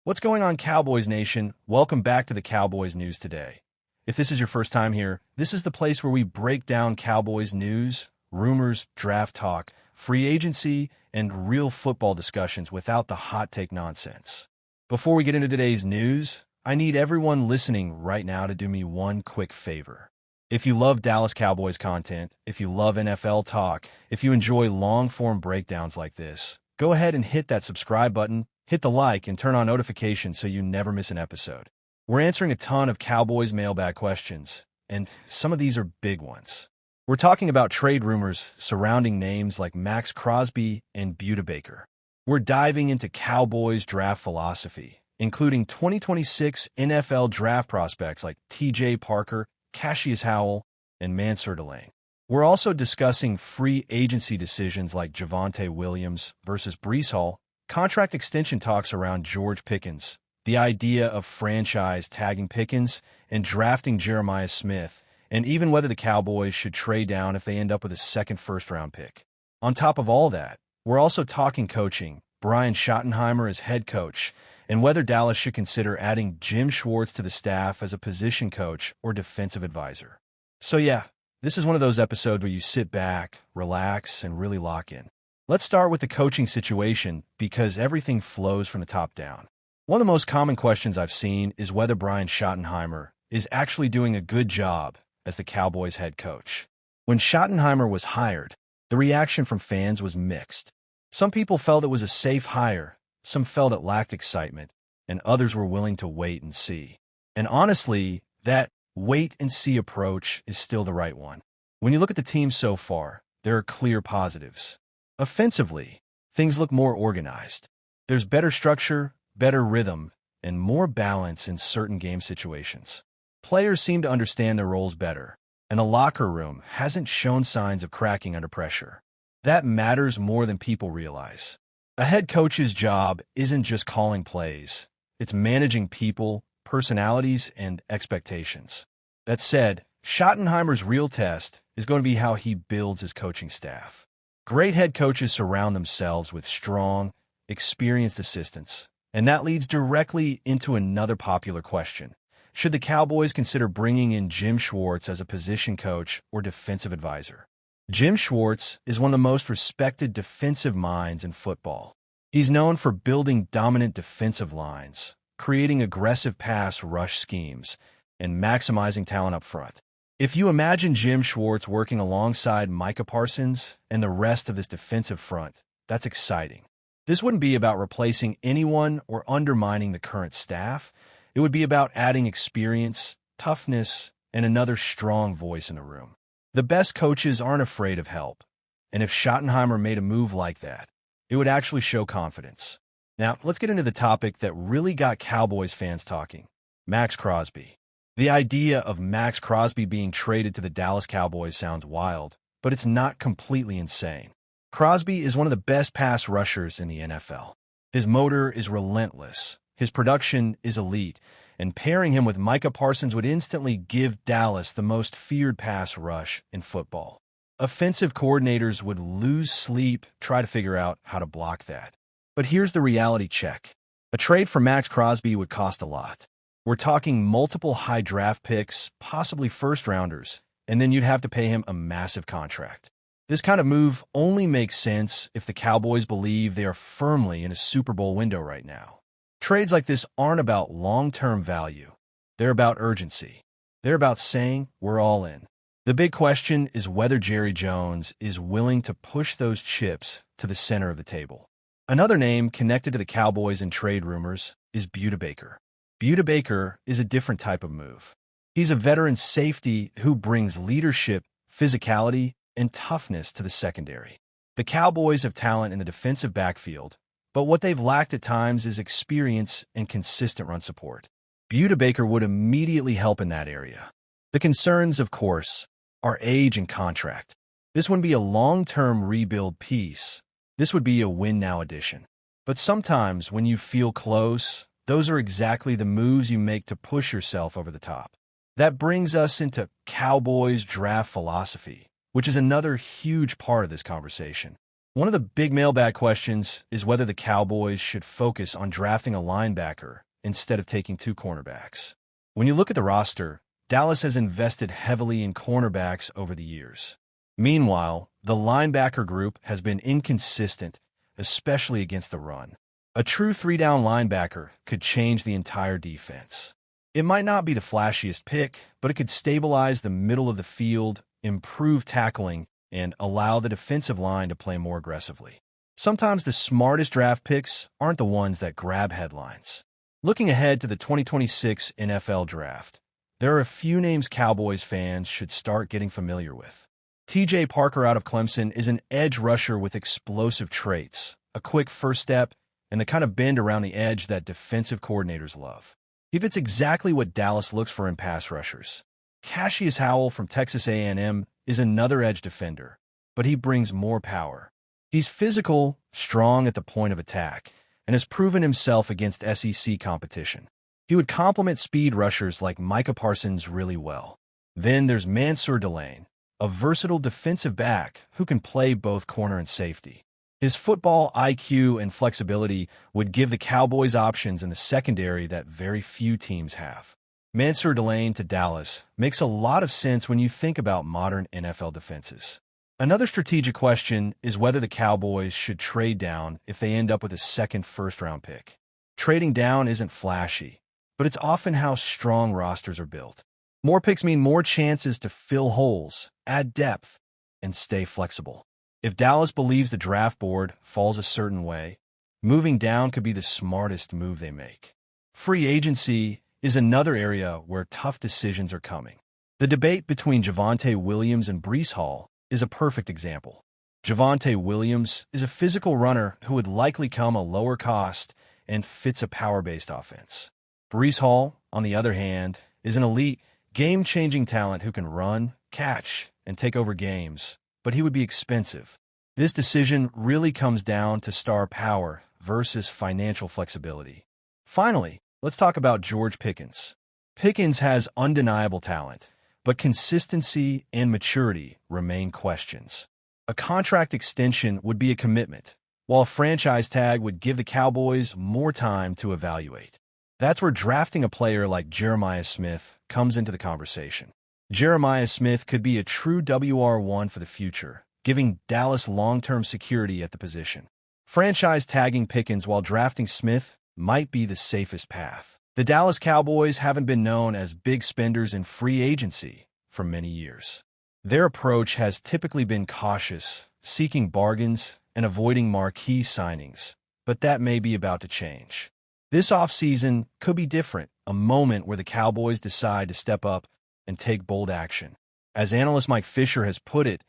What's going on, Cowboys Nation? Welcome back to the Cowboys News today. If this is your first time here, this is the place where we break down Cowboys news, rumors, draft talk, free agency, and real football discussions without the hot take nonsense. Before we get into today's news, I need everyone listening right now to do me one quick favor. If you love Dallas Cowboys content, if you love NFL talk, if you enjoy long-form breakdowns like this, go ahead and hit that subscribe button, hit the like, and turn on notifications so you never miss an episode. We're answering a ton of Cowboys mailbag questions, and some of these are big ones. We're talking about trade rumors surrounding names like Max Crosby and Buda Baker. We're diving into Cowboys draft philosophy, including 2026 NFL draft prospects like TJ Parker, Cassius Howell, and Mansour Delane. We're also discussing free agency decisions like Javonte Williams versus Breece Hall, contract extension talks around George Pickens, the idea of franchise tagging Pickens and drafting Jeremiah Smith, and even whether the Cowboys should trade down if they end up with a second first-round pick. On top of all that, we're also talking coaching, Brian Schottenheimer as head coach, and whether Dallas should consider adding Jim Schwartz to the staff as a position coach or defensive advisor. So yeah, this is one of those episodes where you sit back, relax, and really lock in. Let's start with the coaching situation because everything flows from the top down. One of the most common questions I've seen is whether Brian Schottenheimer is actually doing a good job as the Cowboys head coach. When Schottenheimer was hired, the reaction from fans was mixed. Some people felt it was a safe hire, some felt it lacked excitement, and others were willing to wait and see. And honestly, that wait-and-see approach is still the right one. When you look at the team so far, there are clear positives. Offensively, things look more organized. There's better structure, better rhythm, and more balance in certain game situations. Players seem to understand their roles better, and the locker room hasn't shown signs of cracking under pressure. That matters more than people realize. A head coach's job isn't just calling plays. It's managing people, personalities, and expectations. That said, Schottenheimer's real test is going to be how he builds his coaching staff. Great head coaches surround themselves with strong, experienced assistants, and that leads directly into another popular question. Should the Cowboys consider bringing in Jim Schwartz as a position coach or defensive advisor? Jim Schwartz is one of the most respected defensive minds in football. He's known for building dominant defensive lines, creating aggressive pass rush schemes, and maximizing talent up front. If you imagine Jim Schwartz working alongside Micah Parsons and the rest of this defensive front, that's exciting. This wouldn't be about replacing anyone or undermining the current staff. It would be about adding experience, toughness, and another strong voice in the room. The best coaches aren't afraid of help, and if Schottenheimer made a move like that, it would actually show confidence. Now, let's get into the topic that really got Cowboys fans talking, Max Crosby. The idea of Max Crosby being traded to the Dallas Cowboys sounds wild, but it's not completely insane. Crosby is one of the best pass rushers in the NFL. His motor is relentless, his production is elite, and pairing him with Micah Parsons would instantly give Dallas the most feared pass rush in football. Offensive coordinators would lose sleep trying to figure out how to block that. But here's the reality check. A trade for Max Crosby would cost a lot. We're talking multiple high draft picks, possibly first-rounders, and then you'd have to pay him a massive contract. This kind of move only makes sense if the Cowboys believe they are firmly in a Super Bowl window right now. Trades like this aren't about long-term value. They're about urgency. They're about saying, we're all in. The big question is whether Jerry Jones is willing to push those chips to the center of the table. Another name connected to the Cowboys in trade rumors is Buda Baker. Buda Baker is a different type of move. He's a veteran safety who brings leadership, physicality, and toughness to the secondary. The Cowboys have talent in the defensive backfield, but what they've lacked at times is experience and consistent run support. Buda Baker would immediately help in that area. The concerns, of course, are age and contract. This wouldn't be a long-term rebuild piece. This would be a win-now addition. But sometimes when you feel close, those are exactly the moves you make to push yourself over the top. That brings us into Cowboys draft philosophy, which is another huge part of this conversation. One of the big mailbag questions is whether the Cowboys should focus on drafting a linebacker instead of taking two cornerbacks. When you look at the roster, Dallas has invested heavily in cornerbacks over the years. Meanwhile, the linebacker group has been inconsistent, especially against the run. A true three-down linebacker could change the entire defense. It might not be the flashiest pick, but it could stabilize the middle of the field, improve tackling, and allow the defensive line to play more aggressively. Sometimes the smartest draft picks aren't the ones that grab headlines. Looking ahead to the 2026 NFL Draft, there are a few names Cowboys fans should start getting familiar with. T.J. Parker out of Clemson is an edge rusher with explosive traits, a quick first step, and the kind of bend around the edge that defensive coordinators love. He fits exactly what Dallas looks for in pass rushers. Cassius Howell from Texas A&M is another edge defender, but he brings more power. He's physical, strong at the point of attack, and has proven himself against SEC competition. He would complement speed rushers like Micah Parsons really well. Then there's Mansour Delane, a versatile defensive back who can play both corner and safety. His football IQ and flexibility would give the Cowboys options in the secondary that very few teams have. Mansour Delane to Dallas makes a lot of sense when you think about modern NFL defenses. Another strategic question is whether the Cowboys should trade down if they end up with a second first-round pick. Trading down isn't flashy, but it's often how strong rosters are built. More picks mean more chances to fill holes, add depth, and stay flexible. If Dallas believes the draft board falls a certain way, moving down could be the smartest move they make. Free agency is another area where tough decisions are coming. The debate between Javonte Williams and Breece Hall is a perfect example. Javonte Williams is a physical runner who would likely come a lower cost and fits a power-based offense. Breece Hall, on the other hand, is an elite, game-changing talent who can run, catch, and take over games, but he would be expensive. This decision really comes down to star power versus financial flexibility. Finally, let's talk about George Pickens. Pickens has undeniable talent, but consistency and maturity remain questions. A contract extension would be a commitment, while a franchise tag would give the Cowboys more time to evaluate. That's where drafting a player like Jeremiah Smith comes into the conversation. Jeremiah Smith could be a true WR1 for the future, giving Dallas long-term security at the position. Franchise tagging Pickens while drafting Smith might be the safest path. The Dallas Cowboys haven't been known as big spenders in free agency for many years. Their approach has typically been cautious, seeking bargains and avoiding marquee signings, but that may be about to change. This offseason could be different, a moment where the Cowboys decide to step up and take bold action. As analyst Mike Fisher has put it,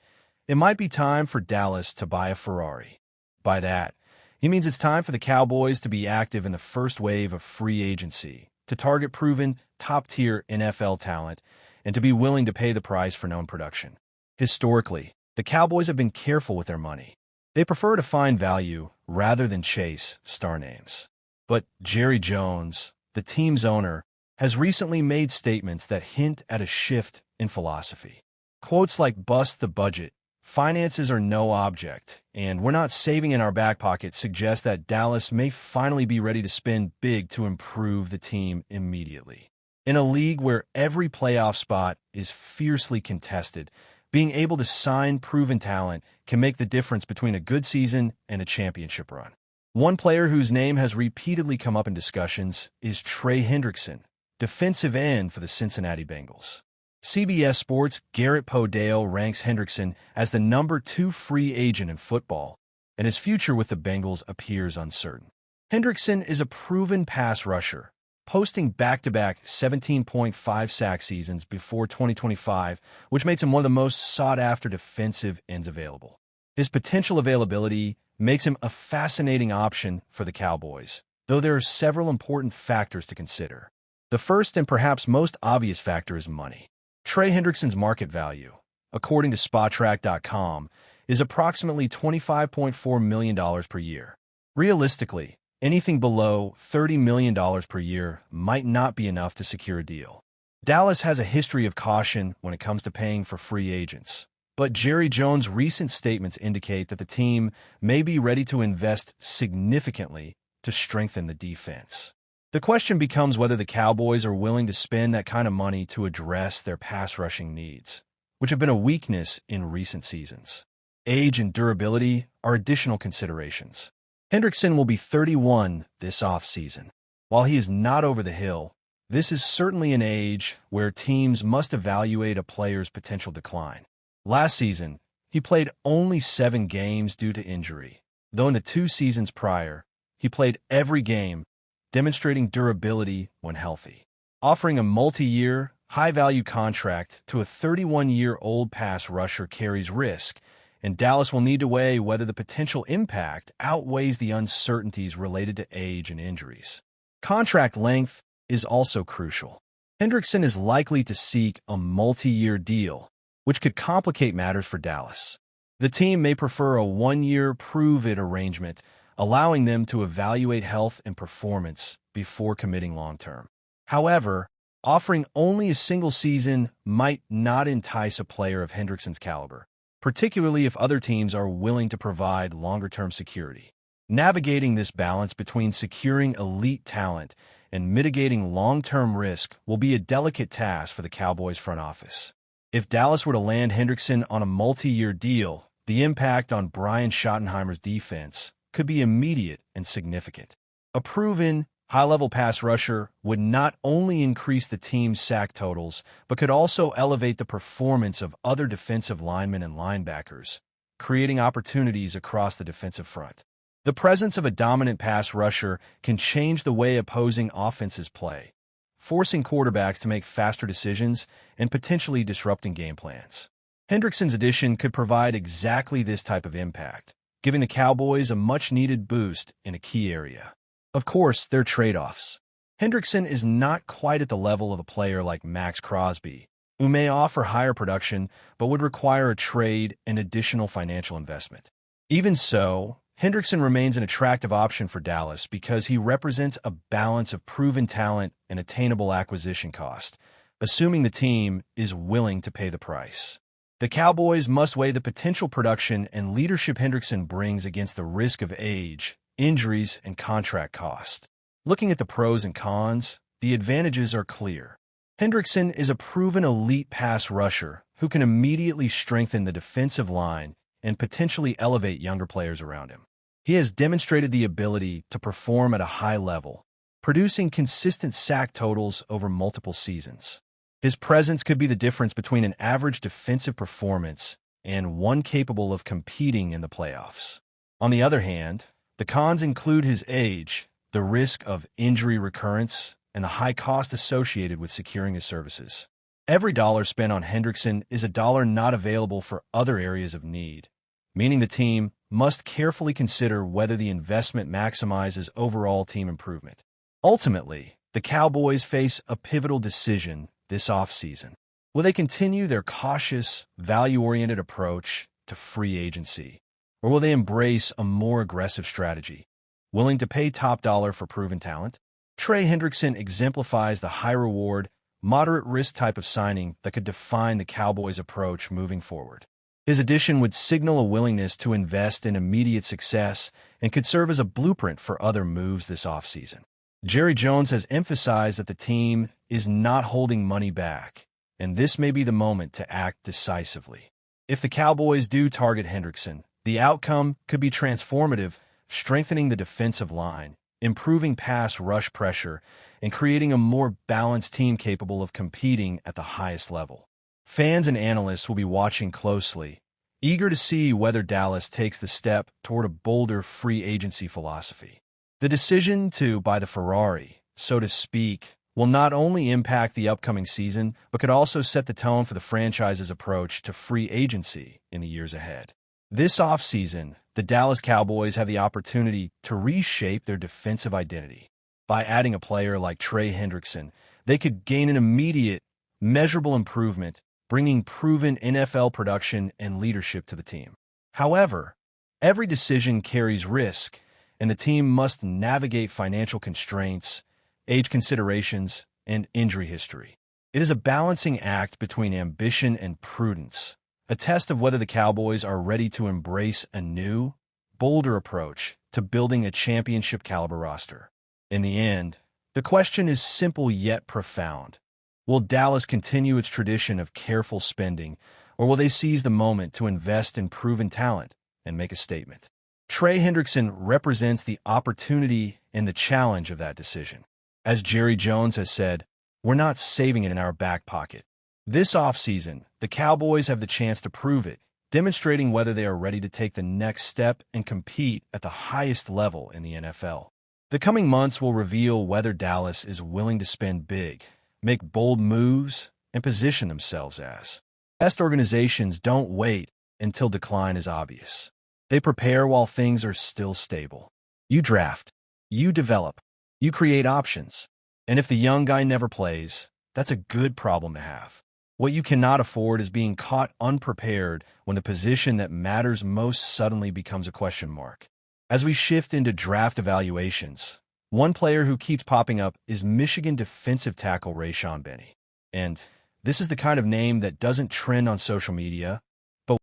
it might be time for Dallas to buy a Ferrari. By that, he means it's time for the Cowboys to be active in the first wave of free agency, to target proven, top-tier NFL talent, and to be willing to pay the price for known production. Historically, the Cowboys have been careful with their money. They prefer to find value rather than chase star names. But Jerry Jones, the team's owner, has recently made statements that hint at a shift in philosophy. Quotes like "bust the budget," "finances are no object," and "we're not saving in our back pocket" suggest that Dallas may finally be ready to spend big to improve the team immediately. In a league where every playoff spot is fiercely contested, being able to sign proven talent can make the difference between a good season and a championship run. One player whose name has repeatedly come up in discussions is Trey Hendrickson, defensive end for the Cincinnati Bengals. CBS Sports' Garrett Podale ranks Hendrickson as the number 2 free agent in football, and his future with the Bengals appears uncertain. Hendrickson is a proven pass rusher, posting back-to-back 17.5 sack seasons before 2025, which makes him one of the most sought-after defensive ends available. His potential availability makes him a fascinating option for the Cowboys, though there are several important factors to consider. The first and perhaps most obvious factor is money. Trey Hendrickson's market value, according to Spotrac.com, is approximately $25.4 million per year. Realistically, anything below $30 million per year might not be enough to secure a deal. Dallas has a history of caution when it comes to paying for free agents, but Jerry Jones' recent statements indicate that the team may be ready to invest significantly to strengthen the defense. The question becomes whether the Cowboys are willing to spend that kind of money to address their pass rushing needs, which have been a weakness in recent seasons. Age and durability are additional considerations. Hendrickson will be 31 this offseason. While he is not over the hill, this is certainly an age where teams must evaluate a player's potential decline. Last season, he played only 7 games due to injury, though in the 2 seasons prior, he played every game, demonstrating durability when healthy. Offering a multi-year, high-value contract to a 31-year-old pass rusher carries risk, and Dallas will need to weigh whether the potential impact outweighs the uncertainties related to age and injuries. Contract length is also crucial. Hendrickson is likely to seek a multi-year deal, which could complicate matters for Dallas. The team may prefer a 1-year prove-it arrangement, allowing them to evaluate health and performance before committing long-term. However, offering only a single season might not entice a player of Hendrickson's caliber, particularly if other teams are willing to provide longer-term security. Navigating this balance between securing elite talent and mitigating long-term risk will be a delicate task for the Cowboys front office. If Dallas were to land Hendrickson on a multi-year deal, the impact on Brian Schottenheimer's defense could be immediate and significant. A proven, high-level pass rusher would not only increase the team's sack totals, but could also elevate the performance of other defensive linemen and linebackers, creating opportunities across the defensive front. The presence of a dominant pass rusher can change the way opposing offenses play, forcing quarterbacks to make faster decisions and potentially disrupting game plans. Hendrickson's addition could provide exactly this type of impact, giving the Cowboys a much-needed boost in a key area. Of course, there are trade-offs. Hendrickson is not quite at the level of a player like Max Crosby, who may offer higher production but would require a trade and additional financial investment. Even so, Hendrickson remains an attractive option for Dallas because he represents a balance of proven talent and attainable acquisition cost, assuming the team is willing to pay the price. The Cowboys must weigh the potential production and leadership Hendrickson brings against the risk of age, injuries, and contract cost. Looking at the pros and cons, the advantages are clear. Hendrickson is a proven elite pass rusher who can immediately strengthen the defensive line and potentially elevate younger players around him. He has demonstrated the ability to perform at a high level, producing consistent sack totals over multiple seasons. His presence could be the difference between an average defensive performance and one capable of competing in the playoffs. On the other hand, the cons include his age, the risk of injury recurrence, and the high cost associated with securing his services. Every dollar spent on Hendrickson is a dollar not available for other areas of need, meaning the team must carefully consider whether the investment maximizes overall team improvement. Ultimately, the Cowboys face a pivotal decision this offseason. Will they continue their cautious, value-oriented approach to free agency, or will they embrace a more aggressive strategy, willing to pay top dollar for proven talent? Trey Hendrickson exemplifies the high-reward, moderate-risk type of signing that could define the Cowboys' approach moving forward. His addition would signal a willingness to invest in immediate success and could serve as a blueprint for other moves this offseason. Jerry Jones has emphasized that the team is not holding money back, and this may be the moment to act decisively. If the Cowboys do target Hendrickson, the outcome could be transformative, strengthening the defensive line, improving pass rush pressure, and creating a more balanced team capable of competing at the highest level. Fans and analysts will be watching closely, eager to see whether Dallas takes the step toward a bolder free agency philosophy. The decision to buy the Ferrari, so to speak, will not only impact the upcoming season, but could also set the tone for the franchise's approach to free agency in the years ahead. This offseason, the Dallas Cowboys have the opportunity to reshape their defensive identity. By adding a player like Trey Hendrickson, they could gain an immediate, measurable improvement, bringing proven NFL production and leadership to the team. However, every decision carries risk, and the team must navigate financial constraints, age considerations, and injury history. It is a balancing act between ambition and prudence, a test of whether the Cowboys are ready to embrace a new, bolder approach to building a championship-caliber roster. In the end, the question is simple yet profound. Will Dallas continue its tradition of careful spending, or will they seize the moment to invest in proven talent and make a statement? Trey Hendrickson represents the opportunity and the challenge of that decision. As Jerry Jones has said, we're not saving it in our back pocket. This offseason, the Cowboys have the chance to prove it, demonstrating whether they are ready to take the next step and compete at the highest level in the NFL. The coming months will reveal whether Dallas is willing to spend big, make bold moves, and position themselves as. Best organizations don't wait until decline is obvious. They prepare while things are still stable. You draft, you develop, you create options. And if the young guy never plays, that's a good problem to have. What you cannot afford is being caught unprepared when the position that matters most suddenly becomes a question mark. As we shift into draft evaluations, one player who keeps popping up is Michigan defensive tackle Rayshon Benny. And this is the kind of name that doesn't trend on social media,